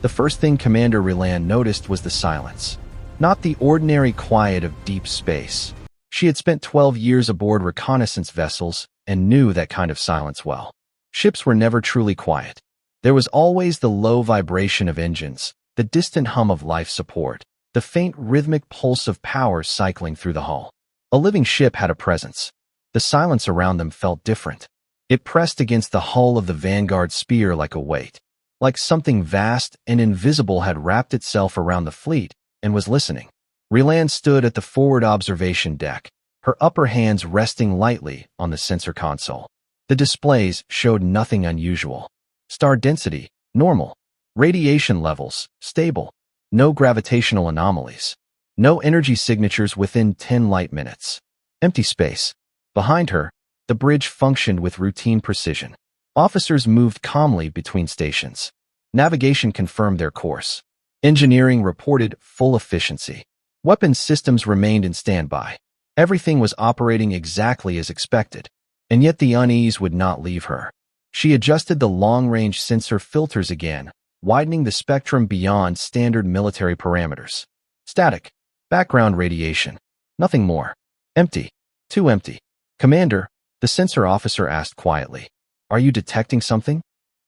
The first thing Commander Ryland noticed was the silence. Not the ordinary quiet of deep space. She had spent 12 years aboard reconnaissance vessels and knew that kind of silence well. Ships were never truly quiet. There was always the low vibration of engines, the distant hum of life support, the faint rhythmic pulse of power cycling through the hull. A living ship had a presence. The silence around them felt different. It pressed against the hull of the Vanguard spear like a weight, like something vast and invisible had wrapped itself around the fleet and was listening. Ryland stood at the forward observation deck, her upper hands resting lightly on the sensor console. The displays showed nothing unusual. Star density, normal. Radiation levels, stable. No gravitational anomalies. No energy signatures within 10 light minutes. Empty space. Behind her, the bridge functioned with routine precision. Officers moved calmly between stations. Navigation confirmed their course. Engineering reported full efficiency. Weapons systems remained in standby. Everything was operating exactly as expected. And yet the unease would not leave her. She adjusted the long-range sensor filters again, widening the spectrum beyond standard military parameters. Static. Background radiation. Nothing more. Empty. Too empty. Commander, the sensor officer asked quietly. Are you detecting something?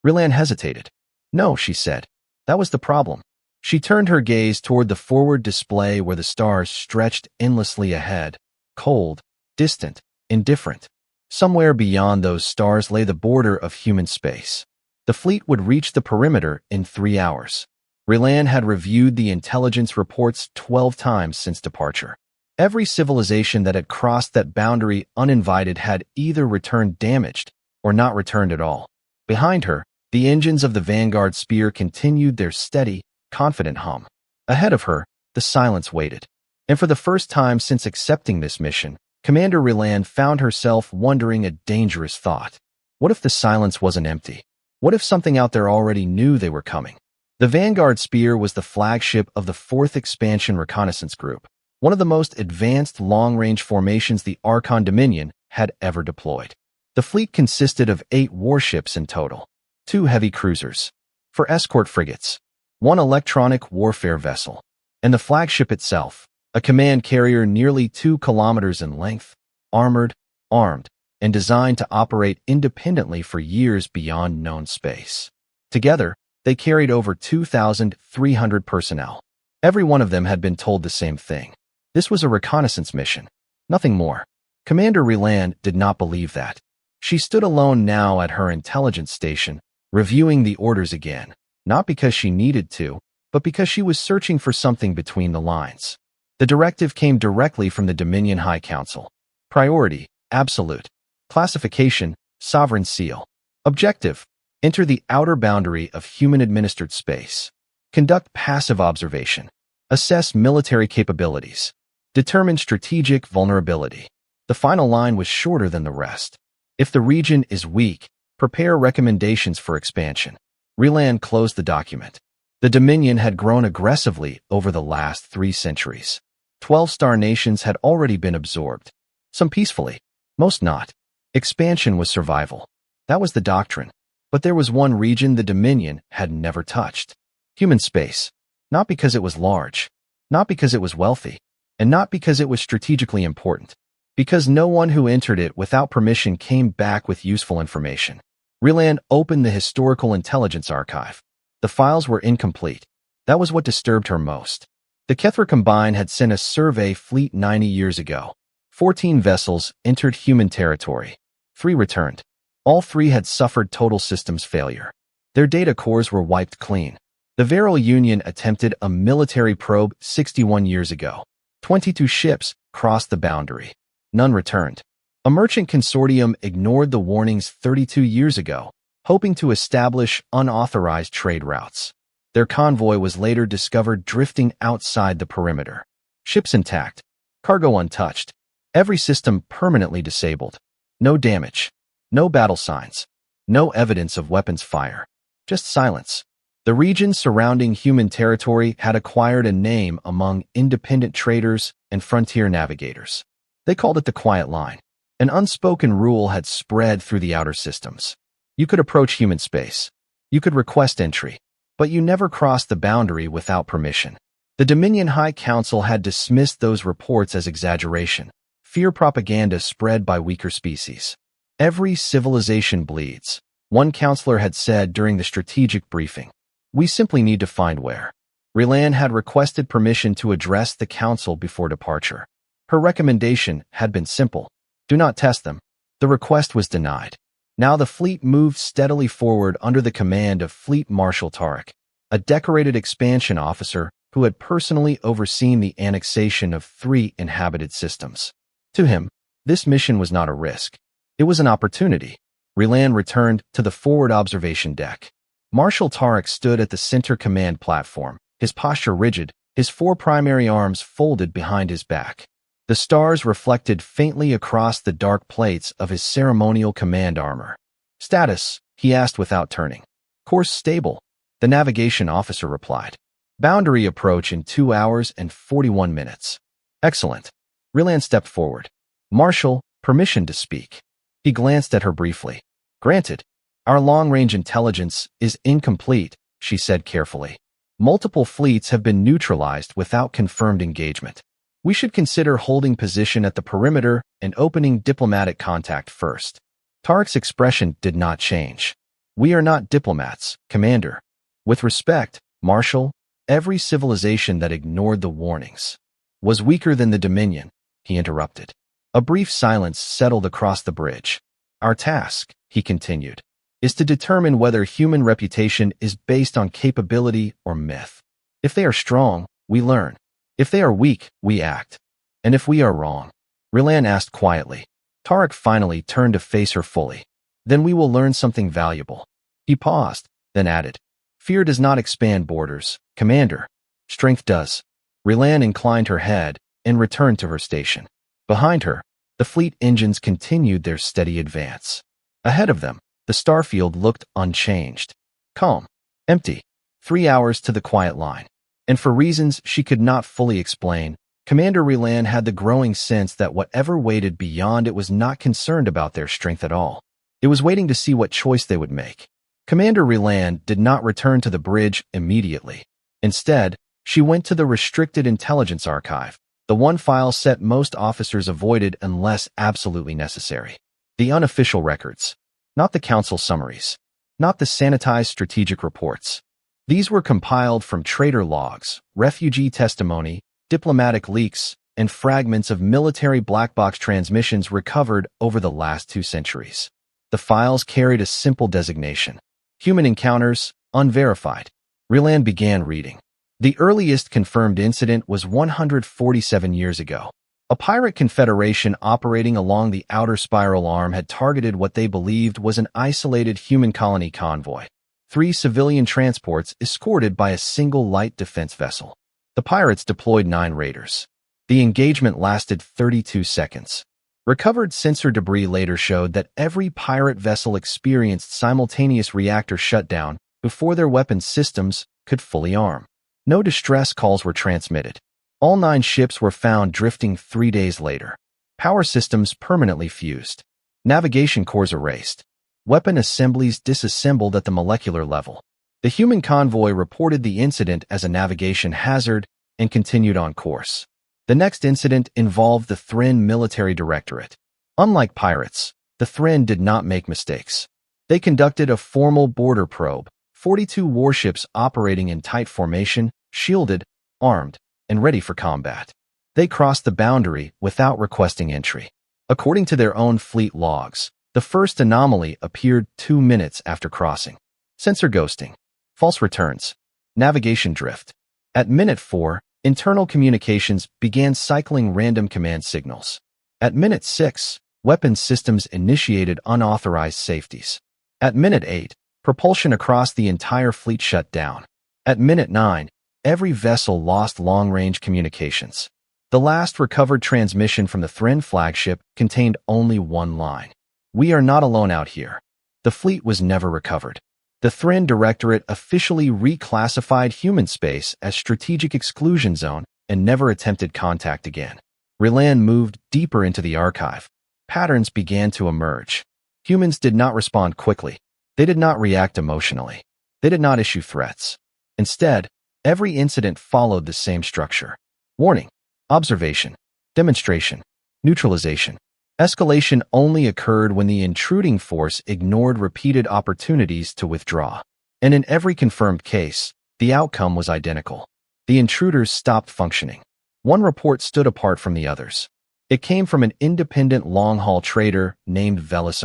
Ryland hesitated. No, she said. That was the problem. She turned her gaze toward the forward display where the stars stretched endlessly ahead, cold, distant, indifferent. Somewhere beyond those stars lay the border of human space. The fleet would reach the perimeter in 3 hours. Ryland had reviewed the intelligence reports 12 times since departure. Every civilization that had crossed that boundary uninvited had either returned damaged or not returned at all. Behind her, the engines of the Vanguard spear continued their steady, confident hum. Ahead of her, the silence waited. And for the first time since accepting this mission, Commander Ryland found herself wondering a dangerous thought. What if the silence wasn't empty? What if something out there already knew they were coming? The Vanguard spear was the flagship of the 4th Expansion Reconnaissance Group, one of the most advanced long-range formations the Archon Dominion had ever deployed. The fleet consisted of 8 warships in total, 2 heavy cruisers, 4 escort frigates, 1 electronic warfare vessel, and the flagship itself, a command carrier nearly 2 kilometers in length, armored, armed, and designed to operate independently for years beyond known space. Together, they carried over 2,300 personnel. Every one of them had been told the same thing. This was a reconnaissance mission, nothing more. Commander Ryland did not believe that. She stood alone now at her intelligence station, reviewing the orders again, not because she needed to, but because she was searching for something between the lines. The directive came directly from the Dominion High Council. Priority, absolute. Classification, sovereign seal. Objective, enter the outer boundary of human-administered space. Conduct passive observation. Assess military capabilities. Determine strategic vulnerability. The final line was shorter than the rest. If the region is weak, prepare recommendations for expansion. Ryland closed the document. The Dominion had grown aggressively over the last 3 centuries. 12 star nations had already been absorbed. Some peacefully, most not. Expansion was survival. That was the doctrine. But there was one region the Dominion had never touched. Human space. Not because it was large. Not because it was wealthy. And not because it was strategically important. Because no one who entered it without permission came back with useful information. Ryland opened the Historical Intelligence Archive. The files were incomplete. That was what disturbed her most. The Kethra Combine had sent a survey fleet 90 years ago. 14 vessels entered human territory. 3 returned. All 3 had suffered total systems failure. Their data cores were wiped clean. The Viral Union attempted a military probe 61 years ago. 22 ships crossed the boundary. None returned. A merchant consortium ignored the warnings 32 years ago, hoping to establish unauthorized trade routes. Their convoy was later discovered drifting outside the perimeter. Ships intact. Cargo untouched. Every system permanently disabled. No damage. No battle signs. No evidence of weapons fire. Just silence. The region surrounding human territory had acquired a name among independent traders and frontier navigators. They called it the Quiet Line. An unspoken rule had spread through the outer systems. You could approach human space. You could request entry. But you never crossed the boundary without permission. The Dominion High Council had dismissed those reports as exaggeration, fear propaganda spread by weaker species. Every civilization bleeds, one counselor had said during the strategic briefing. We simply need to find where. Relan had requested permission to address the council before departure. Her recommendation had been simple. Do not test them. The request was denied. Now the fleet moved steadily forward under the command of Fleet Marshal Tarek, a decorated expansion officer who had personally overseen the annexation of 3 inhabited systems. To him, this mission was not a risk. It was an opportunity. Relan returned to the forward observation deck. Marshal Tarek stood at the center command platform, his posture rigid, his 4 primary arms folded behind his back. The stars reflected faintly across the dark plates of his ceremonial command armor. Status, he asked without turning. Course stable, the navigation officer replied. Boundary approach in 2 hours and 41 minutes. Excellent. Relan stepped forward. Marshal, permission to speak. He glanced at her briefly. Granted. Our long-range intelligence is incomplete, she said carefully. Multiple fleets have been neutralized without confirmed engagement. We should consider holding position at the perimeter and opening diplomatic contact first. Tarek's expression did not change. We are not diplomats, Commander. With respect, Marshal, every civilization that ignored the warnings was weaker than the Dominion, he interrupted. A brief silence settled across the bridge. Our task, he continued, is to determine whether human reputation is based on capability or myth. If they are strong, we learn. If they are weak, we act. And if we are wrong? Relan asked quietly. Tarek finally turned to face her fully. Then we will learn something valuable. He paused, then added. Fear does not expand borders, Commander. Strength does. Relan inclined her head and returned to her station. Behind her, the fleet engines continued their steady advance. Ahead of them, the starfield looked unchanged. Calm. Empty. 3 hours to the quiet line. And for reasons she could not fully explain, Commander Relan had the growing sense that whatever waited beyond it was not concerned about their strength at all. It was waiting to see what choice they would make. Commander Relan did not return to the bridge immediately. Instead, she went to the restricted intelligence archive, the one file set most officers avoided unless absolutely necessary. The unofficial records. Not the council summaries. Not the sanitized strategic reports. These were compiled from traitor logs, refugee testimony, diplomatic leaks, and fragments of military black box transmissions recovered over the last 2 centuries. The files carried a simple designation. Human encounters, unverified. Relan began reading. The earliest confirmed incident was 147 years ago. A pirate confederation operating along the outer spiral arm had targeted what they believed was an isolated human colony convoy. 3 civilian transports escorted by a single light defense vessel. The pirates deployed 9 raiders. The engagement lasted 32 seconds. Recovered sensor debris later showed that every pirate vessel experienced simultaneous reactor shutdown before their weapons systems could fully arm. No distress calls were transmitted. All 9 ships were found drifting 3 days later. Power systems permanently fused. Navigation cores erased. Weapon assemblies disassembled at the molecular level. The human convoy reported the incident as a navigation hazard and continued on course. The next incident involved the Thren Military Directorate. Unlike pirates, the Thren did not make mistakes. They conducted a formal border probe, 42 warships operating in tight formation, shielded, armed, and ready for combat. They crossed the boundary without requesting entry. According to their own fleet logs, the first anomaly appeared 2 minutes after crossing. Sensor ghosting. False returns. Navigation drift. At minute 4, internal communications began cycling random command signals. At minute 6, weapons systems initiated unauthorized safeties. At minute 8, propulsion across the entire fleet shut down. At minute 9, every vessel lost long-range communications. The last recovered transmission from the Thren flagship contained only one line. We are not alone out here. The fleet was never recovered. The Thren Directorate officially reclassified human space as strategic exclusion zone and never attempted contact again. Relan moved deeper into the archive. Patterns began to emerge. Humans did not respond quickly. They did not react emotionally. They did not issue threats. Instead, every incident followed the same structure. Warning, observation, demonstration, neutralization. Escalation only occurred when the intruding force ignored repeated opportunities to withdraw. And in every confirmed case, the outcome was identical. The intruders stopped functioning. One report stood apart from the others. It came from an independent long-haul trader named Velis,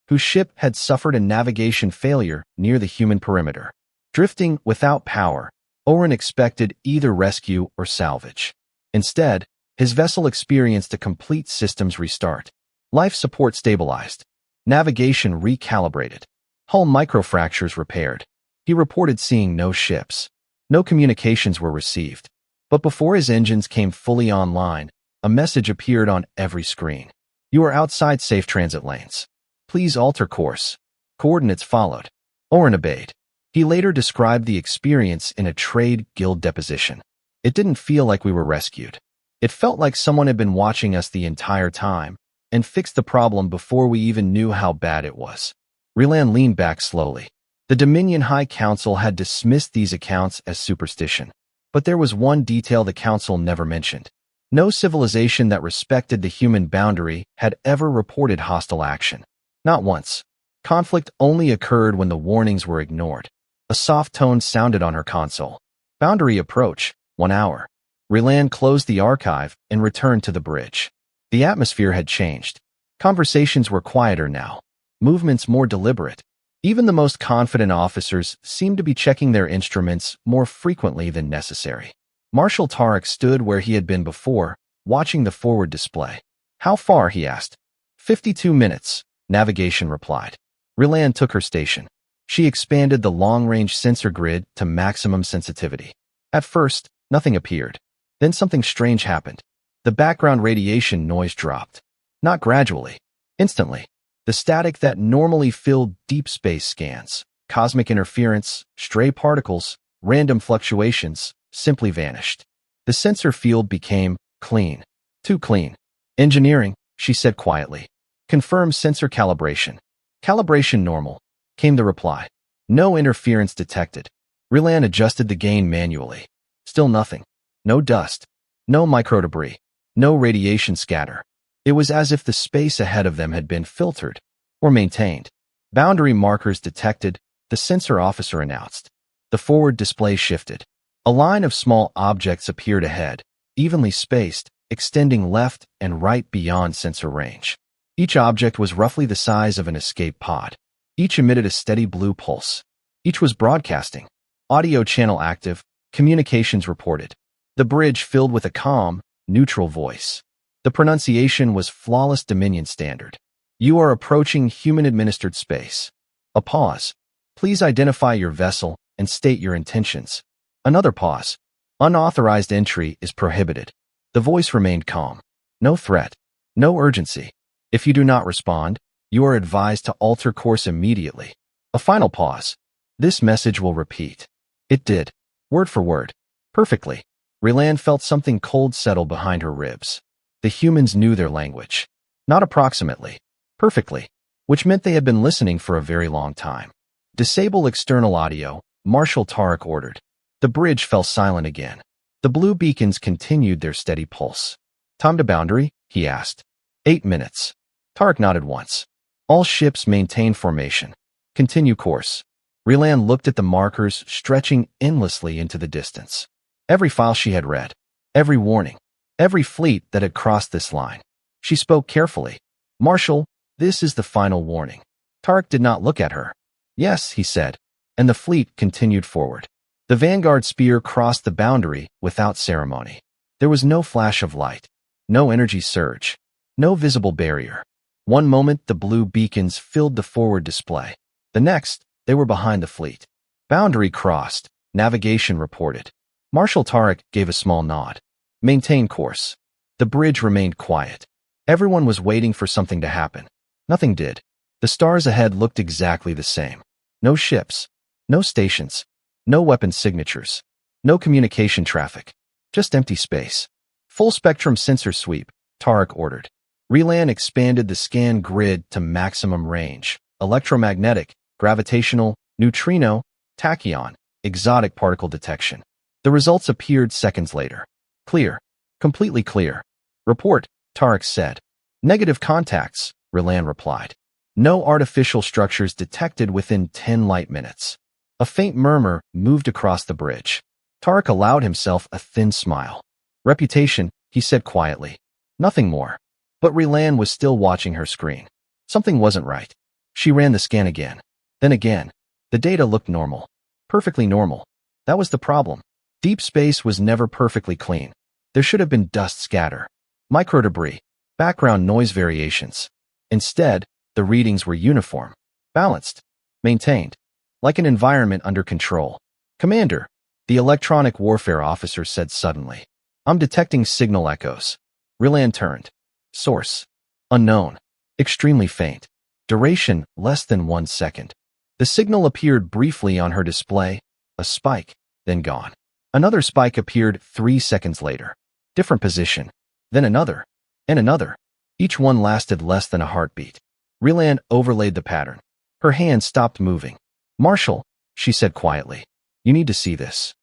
whose ship had suffered a navigation failure near the human perimeter. Drifting without power, Oren expected either rescue or salvage. Instead, his vessel experienced a complete systems restart. Life support stabilized. Navigation recalibrated. Hull microfractures repaired. He reported seeing no ships. No communications were received. But before his engines came fully online, a message appeared on every screen. You are outside safe transit lanes. Please alter course. Coordinates followed. Oren obeyed. He later described the experience in a trade guild deposition. It didn't feel like we were rescued. It felt like someone had been watching us the entire time and fixed the problem before we even knew how bad it was. Relan leaned back slowly. The Dominion High Council had dismissed these accounts as superstition. But there was one detail the council never mentioned. No civilization that respected the human boundary had ever reported hostile action. Not once. Conflict only occurred when the warnings were ignored. A soft tone sounded on her console. Boundary approach, 1 hour. Relan closed the archive and returned to the bridge. The atmosphere had changed. Conversations were quieter now. Movements more deliberate. Even the most confident officers seemed to be checking their instruments more frequently than necessary. Marshal Tarek stood where he had been before, watching the forward display. How far, he asked. 52 minutes, navigation replied. Relan took her station. She expanded the long-range sensor grid to maximum sensitivity. At first, nothing appeared. Then something strange happened. The background radiation noise dropped. Not gradually. Instantly. The static that normally filled deep space scans, cosmic interference, stray particles, random fluctuations, simply vanished. The sensor field became clean. Too clean. Engineering, she said quietly. Confirm sensor calibration. Calibration normal, came the reply. No interference detected. Relan adjusted the gain manually. Still nothing. No dust. No microdebris. No radiation scatter. It was as if the space ahead of them had been filtered or maintained. Boundary markers detected, the sensor officer announced. The forward display shifted. A line of small objects appeared ahead, evenly spaced, extending left and right beyond sensor range. Each object was roughly the size of an escape pod. Each emitted a steady blue pulse. Each was broadcasting. Audio channel active, communications reported. The bridge filled with a calm, neutral voice. The pronunciation was flawless Dominion standard. You are approaching human-administered space. A pause. Please identify your vessel and state your intentions. Another pause. Unauthorized entry is prohibited. The voice remained calm. No threat. No urgency. If you do not respond, you are advised to alter course immediately. A final pause. This message will repeat. It did. Word for word. Perfectly. Relan felt something cold settle behind her ribs. The humans knew their language. Not approximately. Perfectly. Which meant they had been listening for a very long time. Disable external audio, Marshal Tarek ordered. The bridge fell silent again. The blue beacons continued their steady pulse. Time to boundary? He asked. 8 minutes. Tarek nodded once. All ships maintain formation. Continue course. Relan looked at the markers stretching endlessly into the distance. Every file she had read. Every warning. Every fleet that had crossed this line. She spoke carefully. Marshal, this is the final warning. Tarek did not look at her. Yes, he said, and the fleet continued forward. The Vanguard spear crossed the boundary without ceremony. There was no flash of light, no energy surge, no visible barrier. One moment, the blue beacons filled the forward display. The next, they were behind the fleet. Boundary crossed, navigation reported. Marshal Tarek gave a small nod. Maintain course. The bridge remained quiet. Everyone was waiting for something to happen. Nothing did. The stars ahead looked exactly the same. No ships. No stations. No weapon signatures. No communication traffic. Just empty space. Full spectrum sensor sweep, Tarek ordered. Relan expanded the scan grid to maximum range. Electromagnetic, gravitational, neutrino, tachyon. exotic particle detection. The results appeared seconds later. Clear. Completely clear. Report, Tarek said. Negative contacts, Rilan replied. No artificial structures detected within 10 light minutes. A faint murmur moved across the bridge. Tarek allowed himself a thin smile. Reputation, he said quietly. Nothing more. But Rilan was still watching her screen. Something wasn't right. She ran the scan again. Then again. The data looked normal. Perfectly normal. That was the problem. Deep space was never perfectly clean. There should have been dust scatter, microdebris, background noise variations. Instead, the readings were uniform, balanced, maintained, like an environment under control. Commander, the electronic warfare officer said suddenly. I'm detecting signal echoes. Rilan turned. Source. Unknown. Extremely faint. Duration less than 1 second. The signal appeared briefly on her display, a spike, then gone. Another spike appeared 3 seconds later. Different position. Then another. And another. Each one lasted less than a heartbeat. Rilan overlaid the pattern. Her hand stopped moving. Marshal, she said quietly. You need to see this.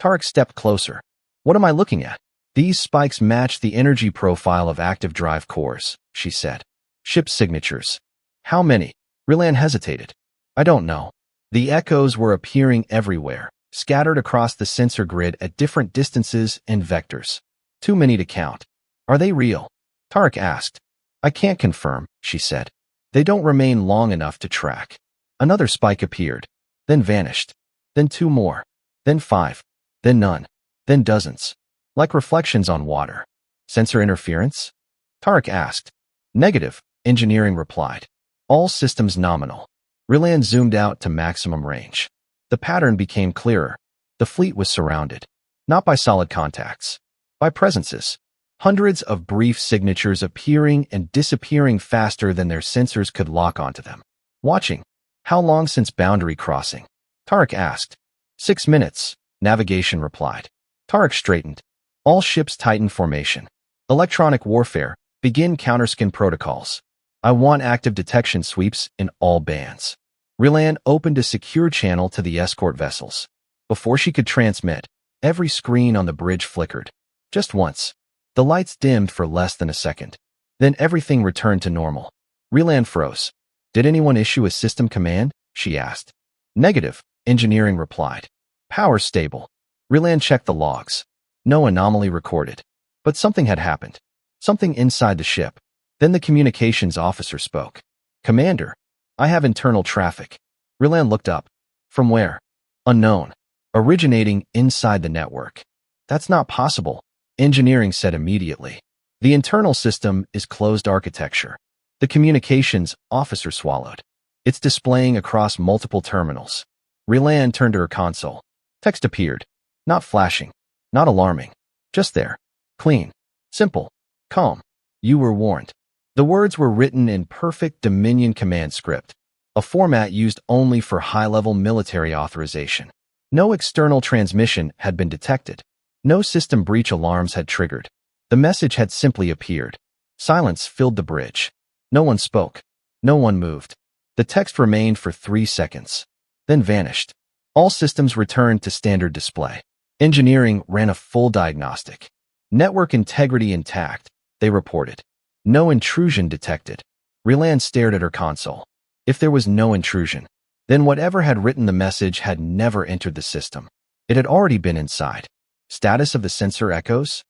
Tarek stepped closer. What am I looking at? These spikes match the energy profile of active drive cores, she said. Ship signatures. How many? Rilan hesitated. I don't know. The echoes were appearing everywhere, scattered across the sensor grid at different distances and vectors. Too many to count. Are they real? Tarek asked. I can't confirm, she said. They don't remain long enough to track. Another spike appeared, then vanished. Then 2 more. Then 5. Then none. Then dozens. Like reflections on water. Sensor interference? Tarek asked. Negative, engineering replied. All systems nominal. Rilan zoomed out to maximum range. The pattern became clearer. The fleet was surrounded. Not by solid contacts. By presences. Hundreds of brief signatures appearing and disappearing faster than their sensors could lock onto them. Watching. How long since boundary crossing? Tarek asked. 6 minutes, navigation replied. Tarek straightened. All ships tighten formation. Electronic warfare, begin counterskin protocols. I want active detection sweeps in all bands. Rilan opened a secure channel to the escort vessels. Before she could transmit, every screen on the bridge flickered. Just once. The lights dimmed for less than a second. Then everything returned to normal. Rilan froze. Did anyone issue a system command? She asked. Negative, engineering replied. Power stable. Rilan checked the logs. No anomaly recorded. But something had happened. Something inside the ship. Then the communications officer spoke. Commander, I have internal traffic. Rilan looked up. From where? Unknown. Originating inside the network. That's not possible, engineering said immediately. The internal system is closed architecture. The communications officer swallowed. It's displaying across multiple terminals. Rilan turned to her console. Text appeared. Not flashing. Not alarming. Just there. Clean. Simple. Calm. You were warned. The words were written in perfect Dominion command script, a format used only for high-level military authorization. No external transmission had been detected. No system breach alarms had triggered. The message had simply appeared. Silence filled the bridge. No one spoke. No one moved. The text remained for 3 seconds, then vanished. All systems returned to standard display. Engineering ran a full diagnostic. Network integrity intact, they reported. No intrusion detected. Rilan stared at her console. If there was no intrusion, then whatever had written the message had never entered the system. It had already been inside. Status of the sensor echoes?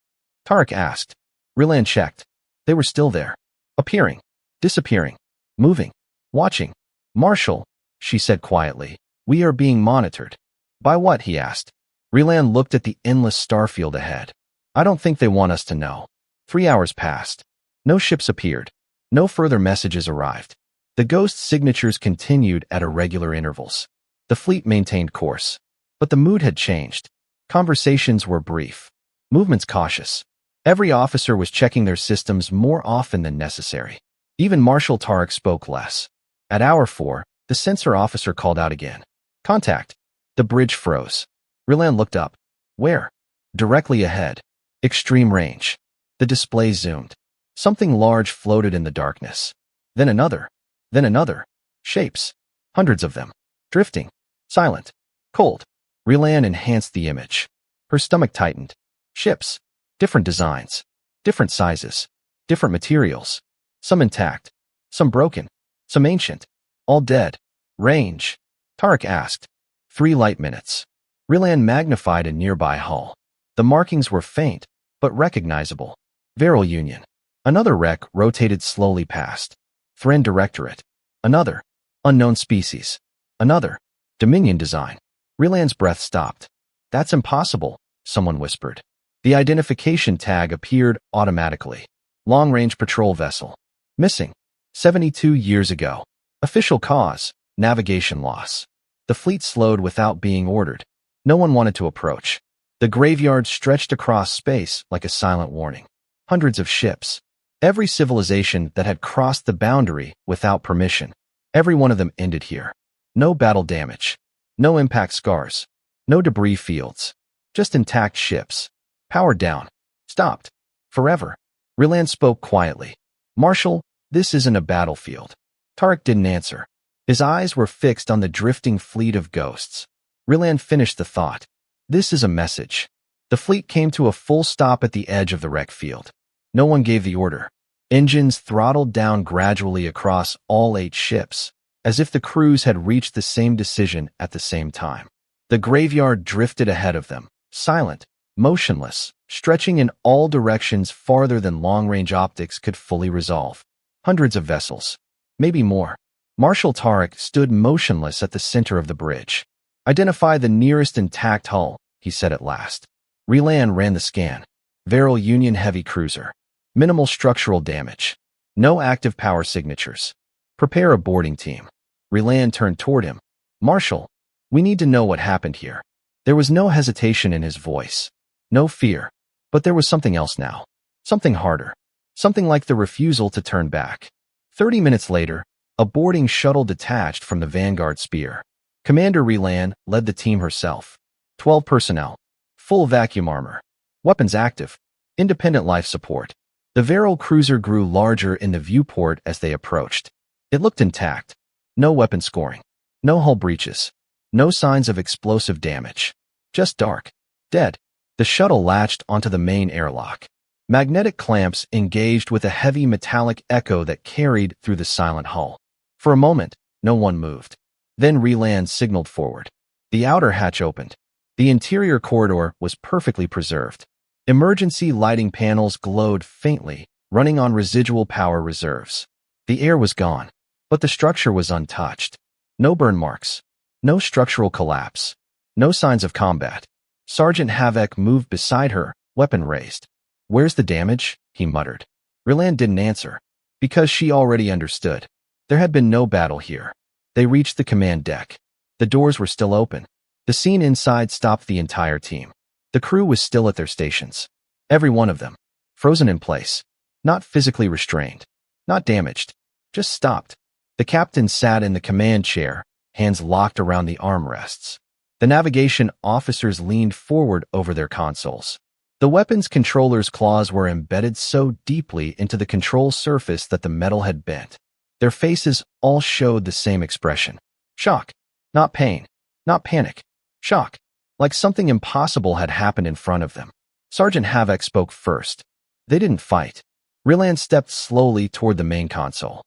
Tarek asked. Rilan checked. They were still there. Appearing. Disappearing. Moving. Watching. Marshal, she said quietly. We are being monitored. By what? He asked. Rilan looked at the endless starfield ahead. I don't think they want us to know. 3 hours passed. No ships appeared. No further messages arrived. The ghost signatures continued at irregular intervals. The fleet maintained course. But the mood had changed. Conversations were brief. Movements cautious. Every officer was checking their systems more often than necessary. Even Marshal Tarek spoke less. At hour 4, the sensor officer called out again. Contact. The bridge froze. Rilan looked up. Where? Directly ahead. Extreme range. The display zoomed. Something large floated in the darkness. Then another. Then another. Shapes. Hundreds of them. Drifting. Silent. Cold. Relan enhanced the image. Her stomach tightened. Ships. Different designs. Different sizes. Different materials. Some intact. Some broken. Some ancient. All dead. Range. Tarek asked. 3 light minutes. Relan magnified a nearby hull. The markings were faint, but recognizable. Viral Union. Another wreck rotated slowly past. Thren Directorate. Another. Unknown species. Another. Dominion design. Relan's breath stopped. That's impossible, someone whispered. The identification tag appeared automatically. Long-range patrol vessel. Missing. 72 years ago. Official cause. Navigation loss. The fleet slowed without being ordered. No one wanted to approach. The graveyard stretched across space like a silent warning. Hundreds of ships. Every civilization that had crossed the boundary without permission. Every one of them ended here. No battle damage. No impact scars. No debris fields. Just intact ships. Powered down. Stopped. Forever. Relan spoke quietly. Marshal, this isn't a battlefield. Tarek didn't answer. His eyes were fixed on the drifting fleet of ghosts. Relan finished the thought. This is a message. The fleet came to a full stop at the edge of the wreck field. No one gave the order. Engines throttled down gradually across all 8 ships, as if the crews had reached the same decision at the same time. The graveyard drifted ahead of them, silent, motionless, stretching in all directions farther than long-range optics could fully resolve. Hundreds of vessels. Maybe more. Marshal Tarek stood motionless at the center of the bridge. Identify the nearest intact hull, he said at last. Relan ran the scan. Viral Union heavy cruiser. Minimal structural damage. No active power signatures. Prepare a boarding team. Relan turned toward him. Marshal, we need to know what happened here. There was no hesitation in his voice. No fear. But there was something else now. Something harder. Something like the refusal to turn back. 30 minutes later, a boarding shuttle detached from the Vanguard Spear. Commander Relan led the team herself. 12 personnel. Full vacuum armor. Weapons active. Independent life support. The Viral cruiser grew larger in the viewport as they approached. It looked intact. No weapon scoring. No hull breaches. No signs of explosive damage. Just dark. Dead. The shuttle latched onto the main airlock. Magnetic clamps engaged with a heavy metallic echo that carried through the silent hull. For a moment, no one moved. Then Relan signaled forward. The outer hatch opened. The interior corridor was perfectly preserved. Emergency lighting panels glowed faintly, running on residual power reserves. The air was gone, but the structure was untouched. No burn marks. No structural collapse. No signs of combat. Sergeant Havoc moved beside her, weapon raised. Where's the damage? He muttered. Relan didn't answer, because she already understood. There had been no battle here. They reached the command deck. The doors were still open. The scene inside stopped the entire team. The crew was still at their stations. Every one of them. Frozen in place. Not physically restrained. Not damaged. Just stopped. The captain sat in the command chair, hands locked around the armrests. The navigation officers leaned forward over their consoles. The weapons controller's claws were embedded so deeply into the control surface that the metal had bent. Their faces all showed the same expression. Shock. Not pain. Not panic. Shock. Like something impossible had happened in front of them. Sergeant Havoc spoke first. They didn't fight. Relan stepped slowly toward the main console.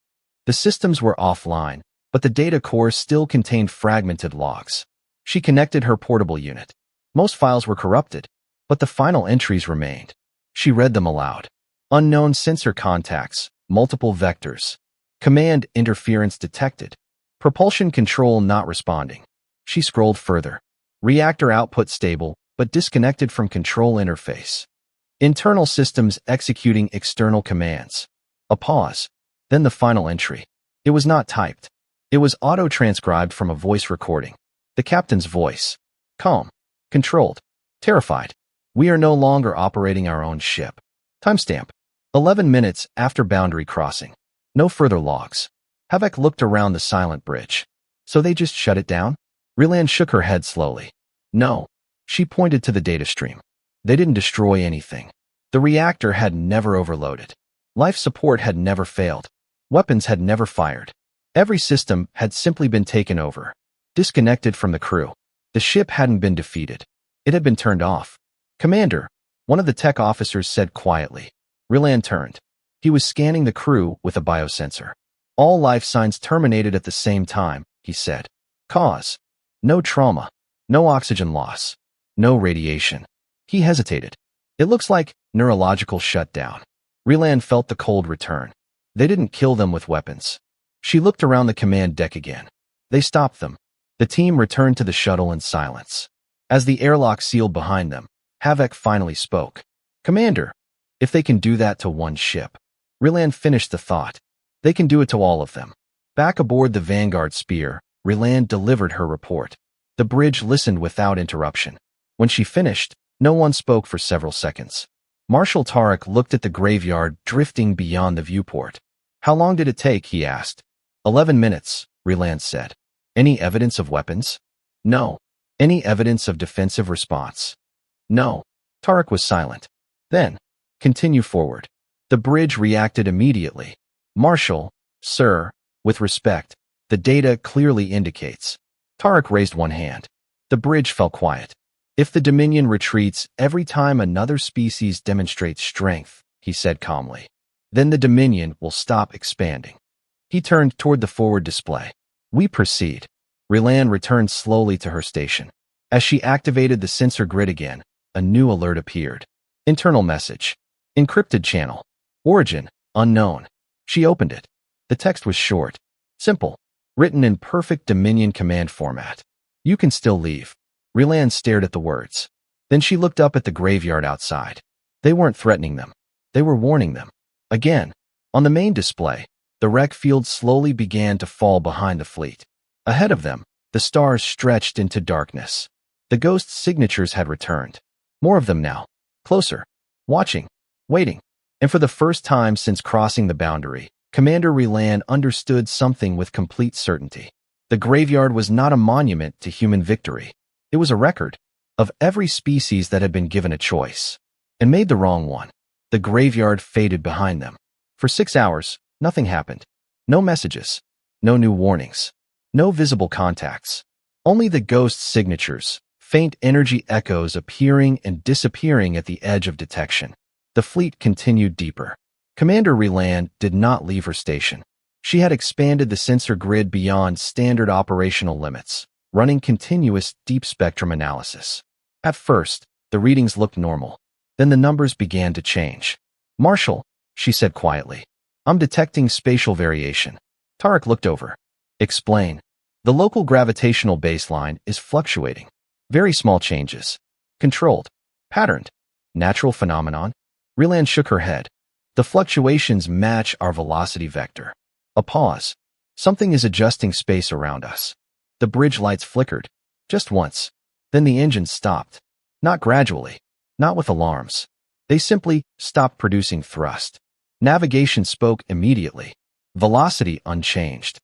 The systems were offline, but the data core still contained fragmented logs. She connected her portable unit. Most files were corrupted, but the final entries remained. She read them aloud. Unknown sensor contacts, multiple vectors. Command interference detected. Propulsion control not responding. She scrolled further. Reactor output stable, but disconnected from control interface. Internal systems executing external commands. A pause. Then the final entry. It was not typed. It was auto-transcribed from a voice recording. The captain's voice. Calm. Controlled. Terrified. We are no longer operating our own ship. Timestamp. 11 minutes after boundary crossing. No further logs. Havoc looked around the silent bridge. So they just shut it down? Relan shook her head slowly. No. She pointed to the data stream. They didn't destroy anything. The reactor had never overloaded. Life support had never failed. Weapons had never fired. Every system had simply been taken over. Disconnected from the crew. The ship hadn't been defeated. It had been turned off. "Commander," one of the tech officers said quietly. Ryland turned. He was scanning the crew with a biosensor. "All life signs terminated at the same time," he said. "Cause? No trauma. No oxygen loss. No radiation." He hesitated. "It looks like neurological shutdown." Ryland felt the cold return. They didn't kill them with weapons. She looked around the command deck again. They stopped them. The team returned to the shuttle in silence. As the airlock sealed behind them, HFY finally spoke. "Commander, if they can do that to one ship." Ryland finished the thought. "They can do it to all of them." Back aboard the Vanguard Spear, Ryland delivered her report. The bridge listened without interruption. When she finished, no one spoke for several seconds. Marshal Tarek looked at the graveyard drifting beyond the viewport. "How long did it take?" he asked. 11 minutes, Ryland said. "Any evidence of weapons?" "No." "Any evidence of defensive response?" "No." Tarek was silent. Then, "Continue forward." The bridge reacted immediately. "Marshal, sir, with respect, the data clearly indicates." Tarek raised one hand. The bridge fell quiet. "If the Dominion retreats every time another species demonstrates strength," he said calmly, "then the Dominion will stop expanding." He turned toward the forward display. "We proceed." Ryland returned slowly to her station. As she activated the sensor grid again, a new alert appeared. Internal message. Encrypted channel. Origin, unknown. She opened it. The text was short, simple, written in perfect Dominion command format. "You can still leave." Ryland stared at the words. Then she looked up at the graveyard outside. They weren't threatening them. They were warning them. Again, on the main display, the wreck field slowly began to fall behind the fleet. Ahead of them, the stars stretched into darkness. The ghost signatures had returned. More of them now. Closer. Watching. Waiting. And for the first time since crossing the boundary, Commander Ryland understood something with complete certainty. The graveyard was not a monument to human victory. It was a record of every species that had been given a choice and made the wrong one. The graveyard faded behind them. For 6 hours, nothing happened. No messages. No new warnings. No visible contacts. Only the ghost signatures, faint energy echoes appearing and disappearing at the edge of detection. The fleet continued deeper. Commander Ryland did not leave her station. She had expanded the sensor grid beyond standard operational limits, running continuous deep spectrum analysis. At first, the readings looked normal. Then the numbers began to change. "Marshal," she said quietly, "I'm detecting spatial variation." Tarek looked over. "Explain." "The local gravitational baseline is fluctuating. Very small changes. Controlled. Patterned. Natural phenomenon." Ryland shook her head. "The fluctuations match our velocity vector." A pause. "Something is adjusting space around us." The bridge lights flickered. Just once. Then the engines stopped. Not gradually. Not with alarms. They simply stopped producing thrust. Navigation spoke immediately. Velocity unchanged.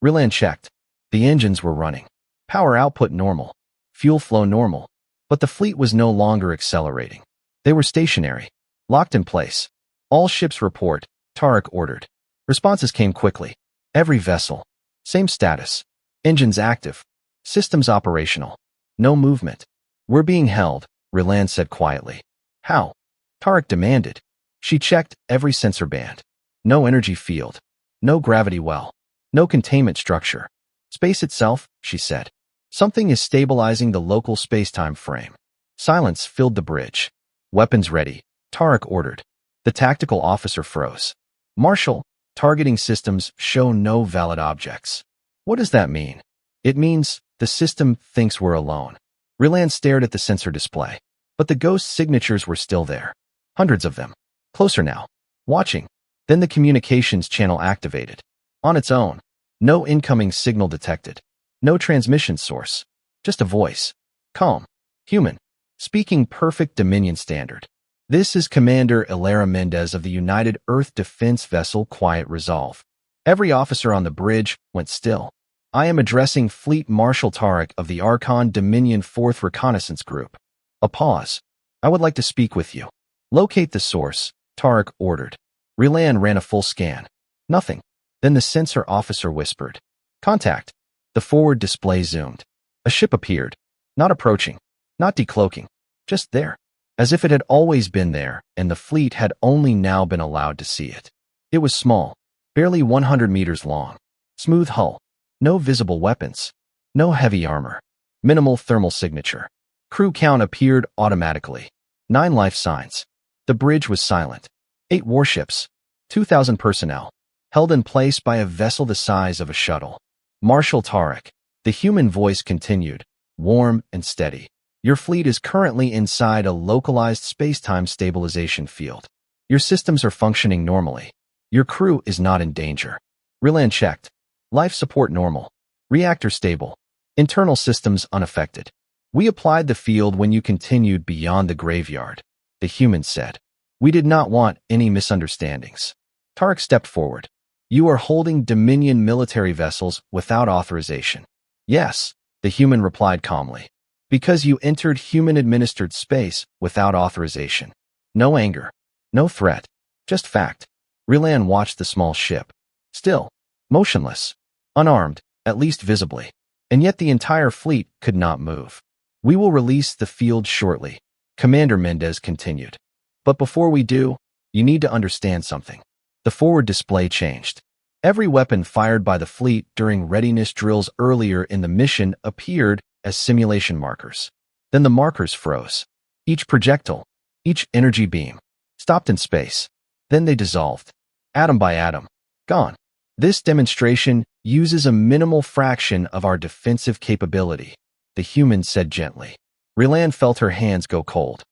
Ryland checked. The engines were running. Power output normal. Fuel flow normal. But the fleet was no longer accelerating. They were stationary. Locked in place. "All ships report," Tarek ordered. Responses came quickly. Every vessel. Same status. Engines active. Systems operational. No movement. "We're being held," Ryland said quietly. "How?" Tarek demanded. She checked every sensor band. No energy field. No gravity well. No containment structure. "Space itself," she said. "Something is stabilizing the local space-time frame." Silence filled the bridge. "Weapons ready," Tarek ordered. The tactical officer froze. "Marshal, targeting systems show no valid objects." "What does that mean?" "It means the system thinks we're alone." Ryland stared at the sensor display. But the ghost signatures were still there. Hundreds of them. Closer now. Watching. Then the communications channel activated. On its own. No incoming signal detected. No transmission source. Just a voice. Calm. Human. Speaking perfect Dominion standard. "This is Commander Ilara Mendez of the United Earth Defense Vessel Quiet Resolve." Every officer on the bridge went still. "I am addressing Fleet Marshal Tarek of the Archon Dominion 4th Reconnaissance Group." A pause. "I would like to speak with you." "Locate the source," Tarek ordered. Ryland ran a full scan. Nothing. Then the sensor officer whispered. "Contact." The forward display zoomed. A ship appeared. Not approaching, not decloaking, just there, as if it had always been there and the fleet had only now been allowed to see it. It was small, barely 100 meters long, smooth hull, no visible weapons, no heavy armor, minimal thermal signature. Crew count appeared automatically. 9 life signs. The bridge was silent. 8 warships, 2,000 personnel, held in place by a vessel the size of a shuttle. Marshal Tarek, the human voice continued, warm and steady. Your fleet is currently inside a localized space-time stabilization field. Your systems are functioning normally. Your crew is not in danger. Rilan checked. Life support normal. Reactor stable. Internal systems unaffected. We applied the field when you continued beyond the graveyard, the human said. We did not want any misunderstandings. Tarek stepped forward. You are holding Dominion military vessels without authorization. Yes, the human replied calmly. Because you entered human-administered space without authorization. No anger. No threat. Just fact. Rilan watched the small ship. Still. Motionless. Unarmed, at least visibly. And yet the entire fleet could not move. We will release the field shortly, Commander Mendez continued. But before we do, you need to understand something. The forward display changed. Every weapon fired by the fleet during readiness drills earlier in the mission appeared as simulation markers. Then the markers froze. Each projectile, each energy beam, stopped in space. Then they dissolved, atom by atom, gone. This demonstration uses a minimal fraction of our defensive capability, the human said gently. Rilan felt her hands go cold.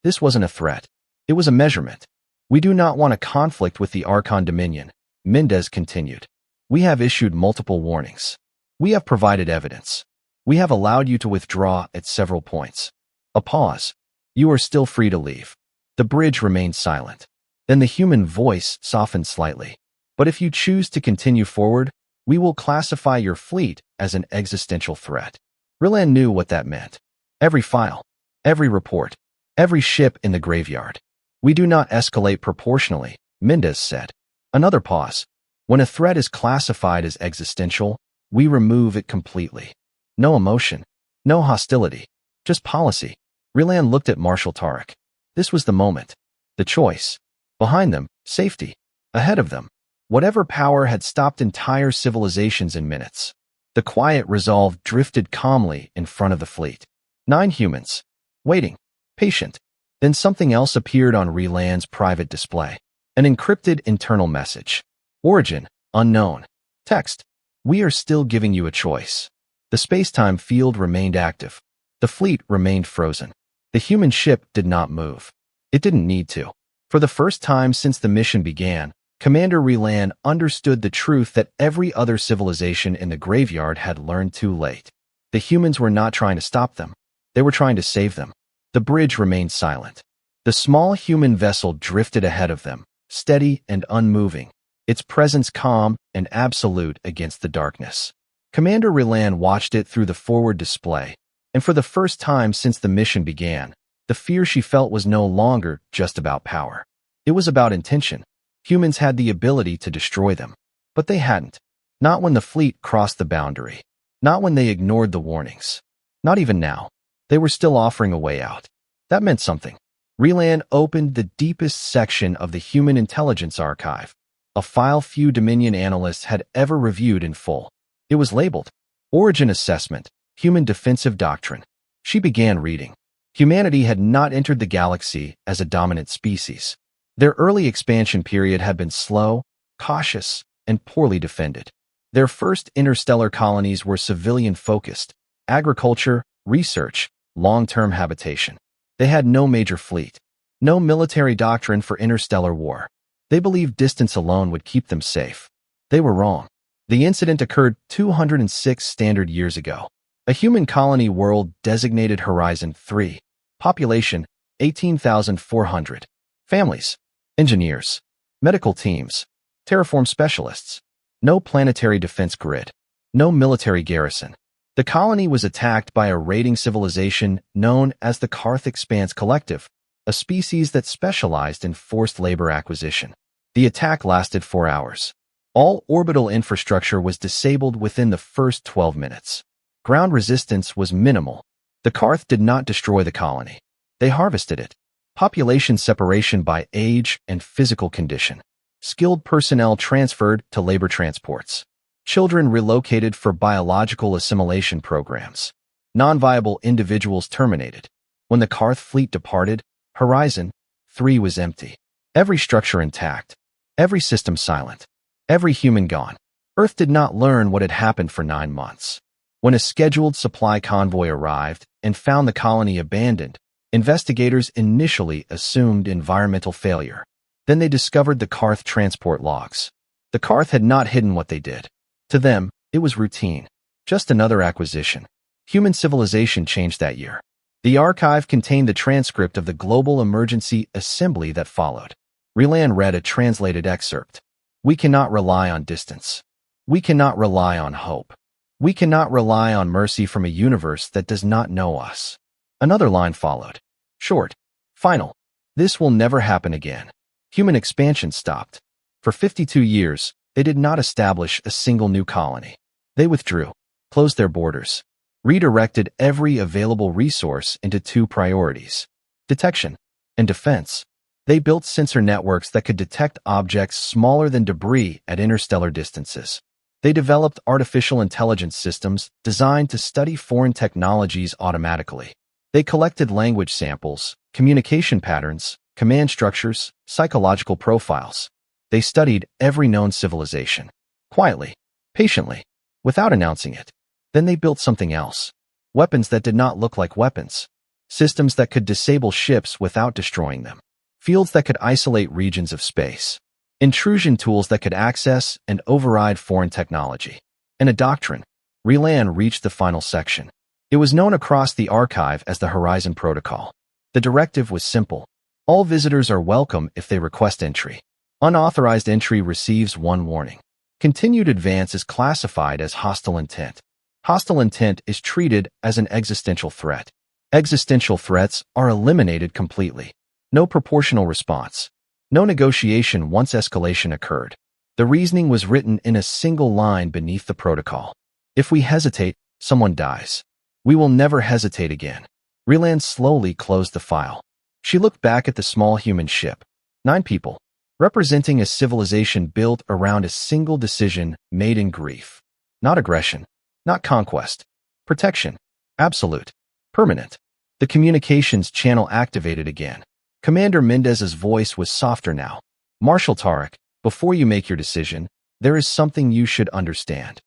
This wasn't a threat. It was a measurement. We do not want a conflict with the Archon Dominion, Mendez continued. We have issued multiple warnings. We have provided evidence. We have allowed you to withdraw at several points. A pause. You are still free to leave. The bridge remained silent. Then the human voice softened slightly. But if you choose to continue forward, we will classify your fleet as an existential threat. Rilan knew what that meant. Every file, every report, every ship in the graveyard. We do not escalate proportionally, Mendez said. Another pause. When a threat is classified as existential, we remove it completely. No emotion, no hostility, just policy. Rilan looked at Marshal Tarek. This was the moment. The choice. Behind them, safety. Ahead of them, whatever power had stopped entire civilizations in minutes. The quiet resolve drifted calmly in front of the fleet. 9 humans. Waiting. Patient. Then something else appeared on Rilan's private display. An encrypted internal message. Origin, unknown. Text. We are still giving you a choice. The space-time field remained active. The fleet remained frozen. The human ship did not move. It didn't need to. For the first time since the mission began, Commander Rilan understood the truth that every other civilization in the graveyard had learned too late. The humans were not trying to stop them. They were trying to save them. The bridge remained silent. The small human vessel drifted ahead of them, steady and unmoving, its presence calm and absolute against the darkness. Commander Rilan watched it through the forward display, and for the first time since the mission began, the fear she felt was no longer just about power. It was about intention. Humans had the ability to destroy them, but they hadn't. Not when the fleet crossed the boundary. Not when they ignored the warnings. Not even now. They were still offering a way out. That meant something. Rilan opened the deepest section of the Human Intelligence Archive, a file few Dominion analysts had ever reviewed in full. It was labeled, Origin Assessment, Human Defensive Doctrine. She began reading. Humanity had not entered the galaxy as a dominant species. Their early expansion period had been slow, cautious, and poorly defended. Their first interstellar colonies were civilian-focused, agriculture, research, long-term habitation. They had no major fleet, no military doctrine for interstellar war. They believed distance alone would keep them safe. They were wrong. The incident occurred 206 standard years ago. A human colony world designated Horizon 3. Population, 18,400. Families, engineers, medical teams, terraform specialists. No planetary defense grid. No military garrison. The colony was attacked by a raiding civilization known as the Karth Expanse Collective, a species that specialized in forced labor acquisition. The attack lasted 4 hours. All orbital infrastructure was disabled within the first 12 minutes. Ground resistance was minimal, The Karth did not destroy the colony. They harvested it. Population separation by age and physical condition. Skilled personnel transferred to labor transports. Children relocated for biological assimilation programs. Non-viable individuals terminated. When the Karth fleet departed, Horizon 3 was empty. Every structure intact. Every system silent. Every human gone. Earth did not learn what had happened for 9 months. When a scheduled supply convoy arrived and found the colony abandoned, investigators initially assumed environmental failure. Then they discovered the Karth transport logs. The Karth had not hidden what they did. To them, it was routine. Just another acquisition. Human civilization changed that year. The archive contained the transcript of the global emergency assembly that followed. Relan read a translated excerpt. We cannot rely on distance. We cannot rely on hope. We cannot rely on mercy from a universe that does not know us. Another line followed. Short. Final. This will never happen again. Human expansion stopped. For 52 years, they did not establish a single new colony. They withdrew, closed their borders, redirected every available resource into 2 priorities: detection and defense. They built sensor networks that could detect objects smaller than debris at interstellar distances. They developed artificial intelligence systems designed to study foreign technologies automatically. They collected language samples, communication patterns, command structures, psychological profiles. They studied every known civilization. Quietly, patiently, without announcing it. Then they built something else. Weapons that did not look like weapons. Systems that could disable ships without destroying them. Fields that could isolate regions of space. Intrusion tools that could access and override foreign technology. And a doctrine. Relan reached the final section. It was known across the archive as the Horizon Protocol. The directive was simple. All visitors are welcome if they request entry. Unauthorized entry receives 1 warning. Continued advance is classified as hostile intent. Hostile intent is treated as an existential threat. Existential threats are eliminated completely. No proportional response. No negotiation once escalation occurred. The reasoning was written in a single line beneath the protocol. If we hesitate, someone dies. We will never hesitate again. Relan slowly closed the file. She looked back at the small human ship. 9 people, representing a civilization built around a single decision made in grief. Not aggression, not conquest. Protection. Absolute. Permanent. The communications channel activated again. Commander Mendez's voice was softer now. Marshal Tarek, before you make your decision, there is something you should understand.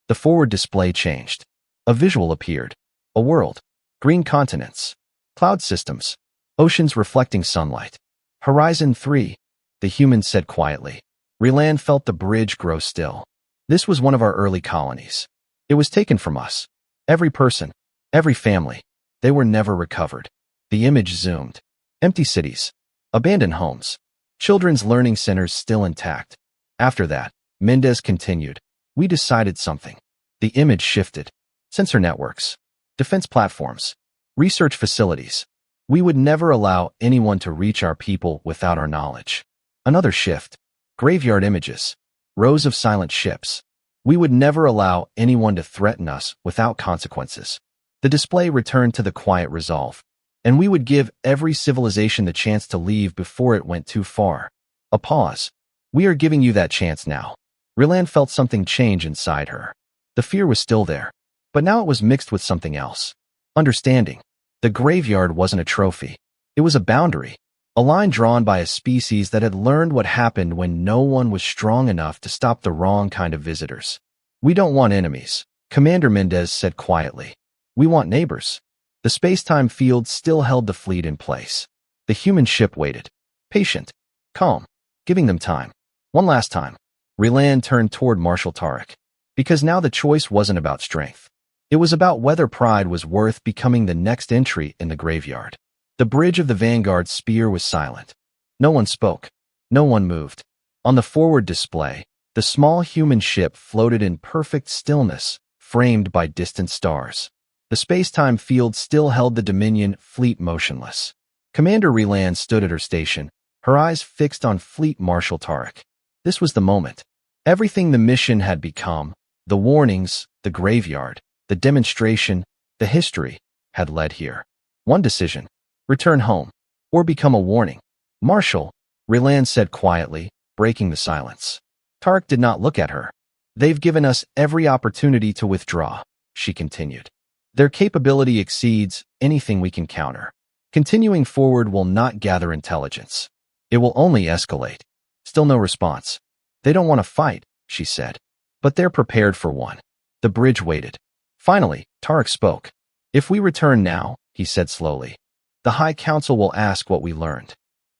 The forward display changed. A visual appeared. A world. Green continents. Cloud systems. Oceans reflecting sunlight. Horizon 3, the human said quietly. Relan felt the bridge grow still. This was one of our early colonies. It was taken from us. Every person. Every family. They were never recovered. The image zoomed. Empty cities. Abandoned homes. Children's learning centers still intact. After that, Mendez continued. We decided something. The image shifted. Sensor networks. Defense platforms. Research facilities. We would never allow anyone to reach our people without our knowledge. Another shift. Graveyard images. Rows of silent ships. We would never allow anyone to threaten us without consequences. The display returned to the quiet resolve. And we would give every civilization the chance to leave before it went too far. A pause. We are giving you that chance now. Relan felt something change inside her. The fear was still there, but now it was mixed with something else. Understanding. The graveyard wasn't a trophy. It was a boundary, a line drawn by a species that had learned what happened when no one was strong enough to stop the wrong kind of visitors. We don't want enemies, Commander Mendez said quietly. We want neighbors. The space-time field still held the fleet in place. The human ship waited. Patient. Calm. Giving them time. One last time. Relan turned toward Marshal Tarek. Because now the choice wasn't about strength. It was about whether pride was worth becoming the next entry in the graveyard. The bridge of the Vanguard's spear was silent. No one spoke. No one moved. On the forward display, the small human ship floated in perfect stillness, framed by distant stars. The space-time field still held the Dominion fleet motionless. Commander Relan stood at her station, her eyes fixed on Fleet Marshal Tarek. This was the moment. Everything the mission had become, the warnings, the graveyard, the demonstration, the history, had led here. One decision: return home, or become a warning. Marshal, Rylan said quietly, breaking the silence. Tarek did not look at her. They've given us every opportunity to withdraw, she continued. Their capability exceeds anything we can counter. Continuing forward will not gather intelligence. It will only escalate. Still no response. They don't want to fight, she said. But they're prepared for one. The bridge waited. Finally, Tarek spoke. If we return now, he said slowly, the High Council will ask what we learned.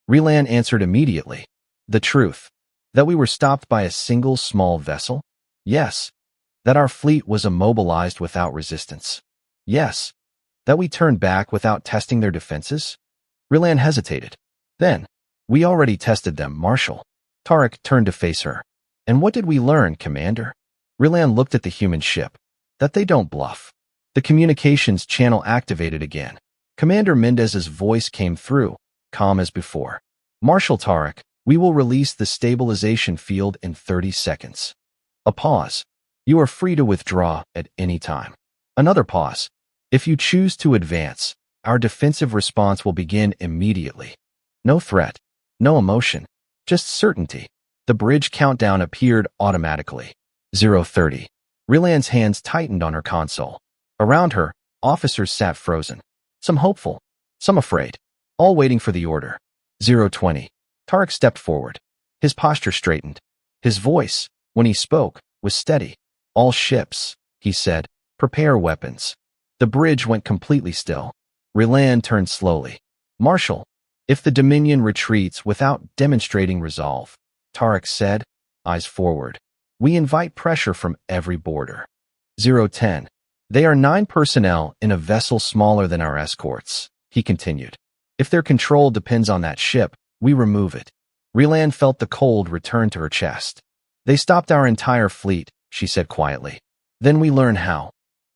Rylan answered immediately. The truth. That we were stopped by a single small vessel? Yes. That our fleet was immobilized without resistance? Yes. That we turned back without testing their defenses? Rylan hesitated. Then, we already tested them, Marshal. Tarek turned to face her. And what did we learn, Commander? Rylan looked at the human ship. That they don't bluff. The communications channel activated again. Commander Mendez's voice came through, calm as before. Marshal Tarek, we will release the stabilization field in 30 seconds. A pause. You are free to withdraw at any time. Another pause. If you choose to advance, our defensive response will begin immediately. No threat. No emotion. Just certainty. The bridge countdown appeared automatically. 0:30. Rylan's hands tightened on her console. Around her, officers sat frozen. Some hopeful, some afraid, all waiting for the order. 0:20. Tarek stepped forward. His posture straightened. His voice, when he spoke, was steady. All ships, he said, prepare weapons. The bridge went completely still. Rylan turned slowly. Marshal, if the Dominion retreats without demonstrating resolve, Tarek said, eyes forward, we invite pressure from every border. 0:10. They are 9 personnel in a vessel smaller than our escorts, he continued. If their control depends on that ship, we remove it. Rylan felt the cold return to her chest. They stopped our entire fleet, she said quietly. Then we learn how.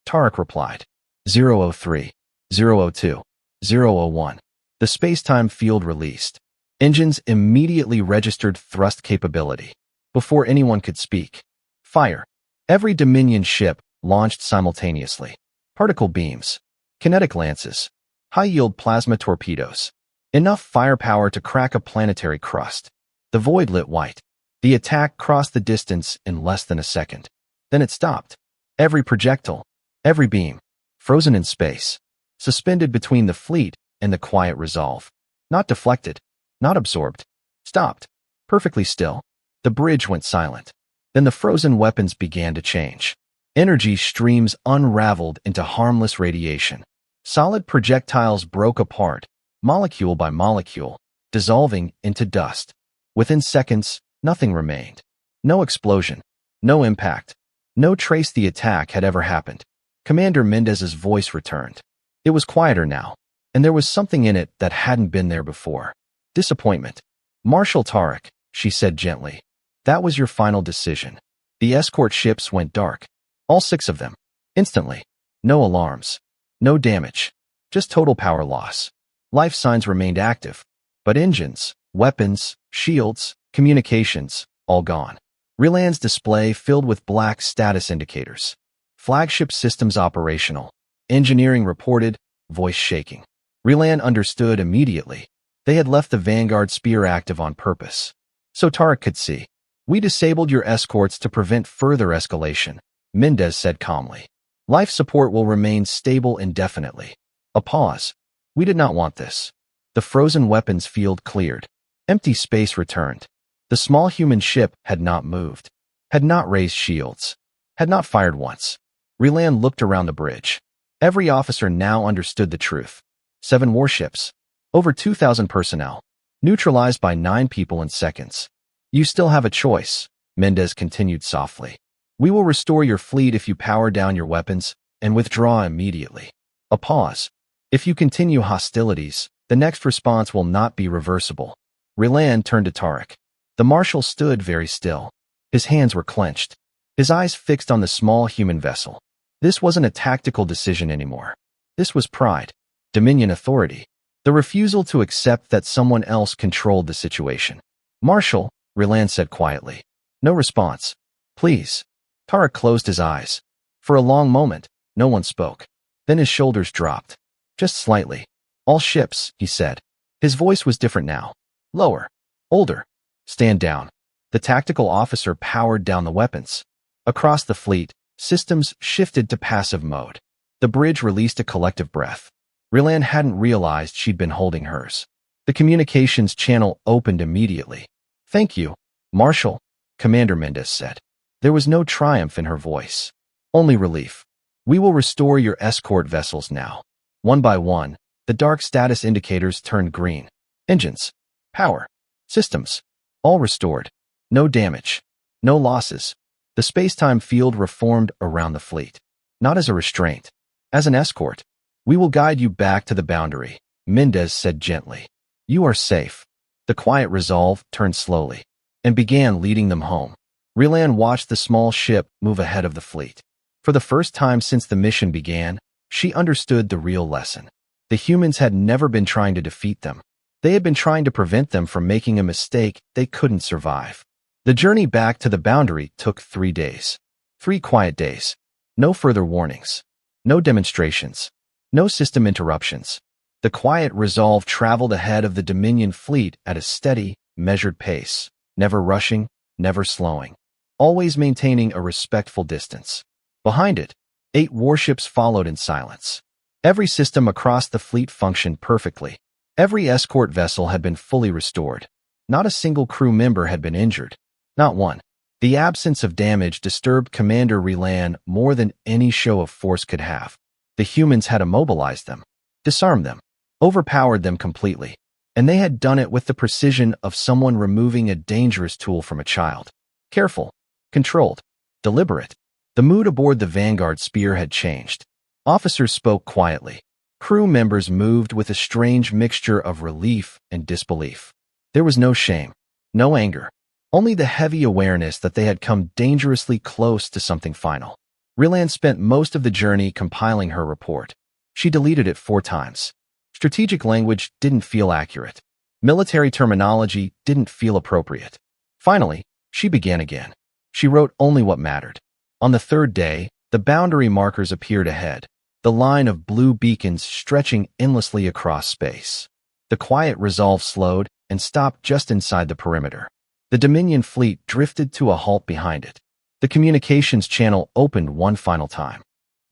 Tarek replied. 0:03, 0:02, 0:01. The space-time field released. Engines immediately registered thrust capability. Before anyone could speak. Fire. Every Dominion ship launched simultaneously. Particle beams. Kinetic lances. High-yield plasma torpedoes. Enough firepower to crack a planetary crust. The void lit white. The attack crossed the distance in less than a second. Then it stopped. Every projectile, every beam, frozen in space, suspended between the fleet and the quiet resolve. Not deflected, not absorbed. Stopped. Perfectly still. The bridge went silent. Then the frozen weapons began to change. Energy streams unraveled into harmless radiation. Solid projectiles broke apart, molecule by molecule, dissolving into dust. Within seconds, nothing remained. No explosion, no impact, no trace the attack had ever happened. Commander Mendez's voice returned. It was quieter now, and there was something in it that hadn't been there before. Disappointment. Marshal Tarek, she said gently. That was your final decision. The escort ships went dark. All 6 of them. Instantly. No alarms. No damage. Just total power loss. Life signs remained active. But engines, weapons, shields, communications, all gone. Rylan's display filled with black status indicators. Flagship systems operational. Engineering reported, voice shaking. Rylan understood immediately. They had left the Vanguard Spear active on purpose. So Tarek could see. We disabled your escorts to prevent further escalation, Mendez said calmly. Life support will remain stable indefinitely. A pause. We did not want this. The frozen weapons field cleared. Empty space returned. The small human ship had not moved, had not raised shields, had not fired once. Rylan looked around the bridge. Every officer now understood the truth. 7 warships. Over 2,000 personnel. Neutralized by 9 people in seconds. You still have a choice, Mendez continued softly. We will restore your fleet if you power down your weapons and withdraw immediately. A pause. If you continue hostilities, the next response will not be reversible. Rylan turned to Tarek. The Marshal stood very still. His hands were clenched. His eyes fixed on the small human vessel. This wasn't a tactical decision anymore. This was pride. Dominion authority. The refusal to accept that someone else controlled the situation. Marshal, Rylan said quietly. No response. Please. Tarek closed his eyes. For a long moment, no one spoke. Then his shoulders dropped. Just slightly. All ships, he said. His voice was different now. Lower. Older. Stand down. The tactical officer powered down the weapons. Across the fleet, systems shifted to passive mode. The bridge released a collective breath. Rylan hadn't realized she'd been holding hers. The communications channel opened immediately. Thank you, Marshal, Commander Mendez said. There was no triumph in her voice. Only relief. We will restore your escort vessels now. One by one, the dark status indicators turned green. Engines, power, systems, all restored. No damage. No losses. The space-time field reformed around the fleet. Not as a restraint. As an escort. We will guide you back to the boundary, Mendez said gently. You are safe. The quiet resolve turned slowly and began leading them home. Rylan watched the small ship move ahead of the fleet. For the first time since the mission began, she understood the real lesson. The humans had never been trying to defeat them. They had been trying to prevent them from making a mistake they couldn't survive. The journey back to the boundary took 3 days. 3 quiet days. No further warnings. No demonstrations. No system interruptions. The quiet resolve traveled ahead of the Dominion fleet at a steady, measured pace, never rushing, never slowing, always maintaining a respectful distance. Behind it, 8 warships followed in silence. Every system across the fleet functioned perfectly. Every escort vessel had been fully restored. Not a single crew member had been injured. Not one. The absence of damage disturbed Commander Rylan more than any show of force could have. The humans had immobilized them, disarmed them, overpowered them completely, and they had done it with the precision of someone removing a dangerous tool from a child. Careful, controlled, deliberate. The mood aboard the Vanguard Spear had changed. Officers spoke quietly. Crew members moved with a strange mixture of relief and disbelief. There was no shame, no anger, only the heavy awareness that they had come dangerously close to something final. Rylan spent most of the journey compiling her report. She deleted it 4 times. Strategic language didn't feel accurate. Military terminology didn't feel appropriate. Finally, she began again. She wrote only what mattered. On the 3rd day, the boundary markers appeared ahead, the line of blue beacons stretching endlessly across space. The quiet resolve slowed and stopped just inside the perimeter. The Dominion fleet drifted to a halt behind it. The communications channel opened one final time.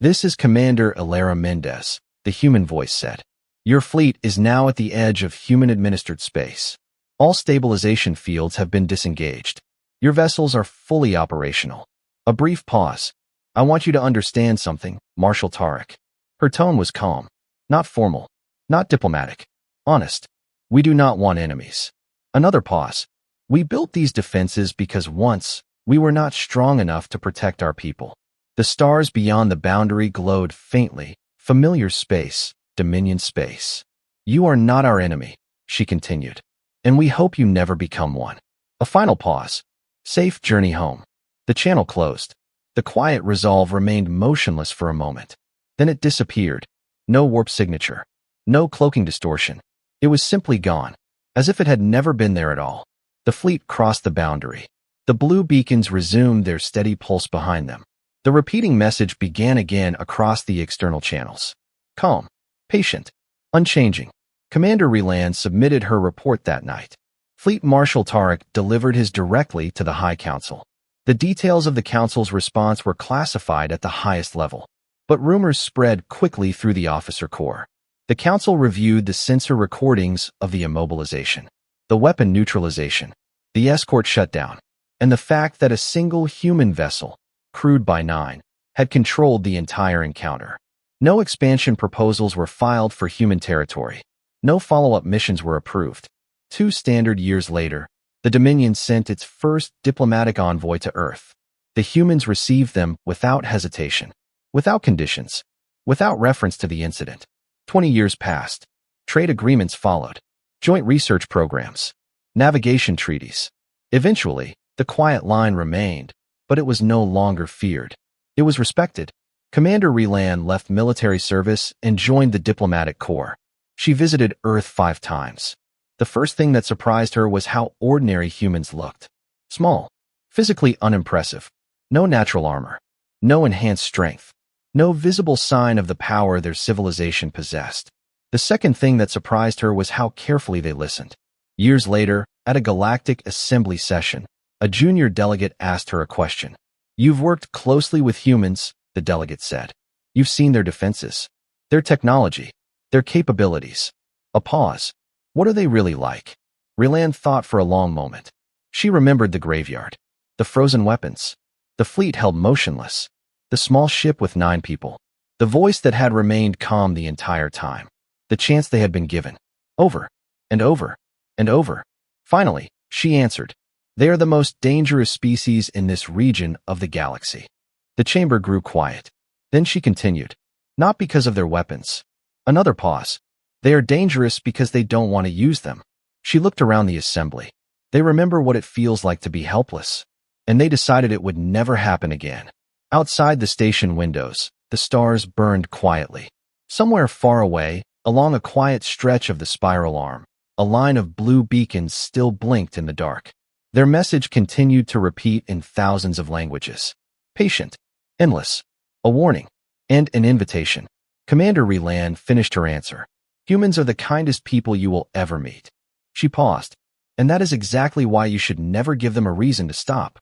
This is Commander Ilara Mendez, the human voice said. Your fleet is now at the edge of human-administered space. All stabilization fields have been disengaged. Your vessels are fully operational. A brief pause. I want you to understand something, Marshal Tarek. Her tone was calm, not formal, not diplomatic, honest. We do not want enemies. Another pause. We built these defenses because once, we were not strong enough to protect our people. The stars beyond the boundary glowed faintly. Familiar space, Dominion space. You are not our enemy, she continued, and we hope you never become one. A final pause. Safe journey home. The channel closed. The quiet resolve remained motionless for a moment. Then it disappeared. No warp signature. No cloaking distortion. It was simply gone, as if it had never been there at all. The fleet crossed the boundary. The blue beacons resumed their steady pulse behind them. The repeating message began again across the external channels. Calm, patient, unchanging. Commander Rylan submitted her report that night. Fleet Marshal Tarek delivered his directly to the High Council. The details of the Council's response were classified at the highest level, but rumors spread quickly through the officer corps. The Council reviewed the sensor recordings of the immobilization, the weapon neutralization, the escort shutdown, and the fact that a single human vessel, crewed by 9, had controlled the entire encounter. No expansion proposals were filed for human territory. No follow-up missions were approved. 2 standard years later, the Dominion sent its first diplomatic envoy to Earth. The humans received them without hesitation, without conditions, without reference to the incident. 20 years passed. Trade agreements followed. Joint research programs. Navigation treaties. Eventually, the quiet line remained, but it was no longer feared. It was respected. Commander Rylan left military service and joined the diplomatic corps. She visited Earth 5 times. The first thing that surprised her was how ordinary humans looked. Small, physically unimpressive, no natural armor, no enhanced strength, No visible sign of the power their civilization possessed. The second thing that surprised her was how carefully they listened. Years later, at a galactic assembly session, a junior delegate asked her a question. "You've worked closely with humans," the delegate said. "You've seen their defenses, their technology, their capabilities." A pause. What are they really like? Rylan thought for a long moment. She remembered the graveyard, the frozen weapons, the fleet held motionless, the small ship with 9 people, the voice that had remained calm the entire time, the chance they had been given, over and over and over. Finally, she answered, "They are the most dangerous species in this region of the galaxy." The chamber grew quiet. Then she continued, "Not because of their weapons." Another pause. "They are dangerous because they don't want to use them." She looked around the assembly. They remember what it feels like to be helpless, and they decided it would never happen again. Outside the station windows, the stars burned quietly. Somewhere far away, along a quiet stretch of the spiral arm, a line of blue beacons still blinked in the dark. Their message continued to repeat in thousands of languages. Patient, endless, a warning, and an invitation. Commander Rylan finished her answer. "Humans are the kindest people you will ever meet." She paused. "And that is exactly why you should never give them a reason to stop."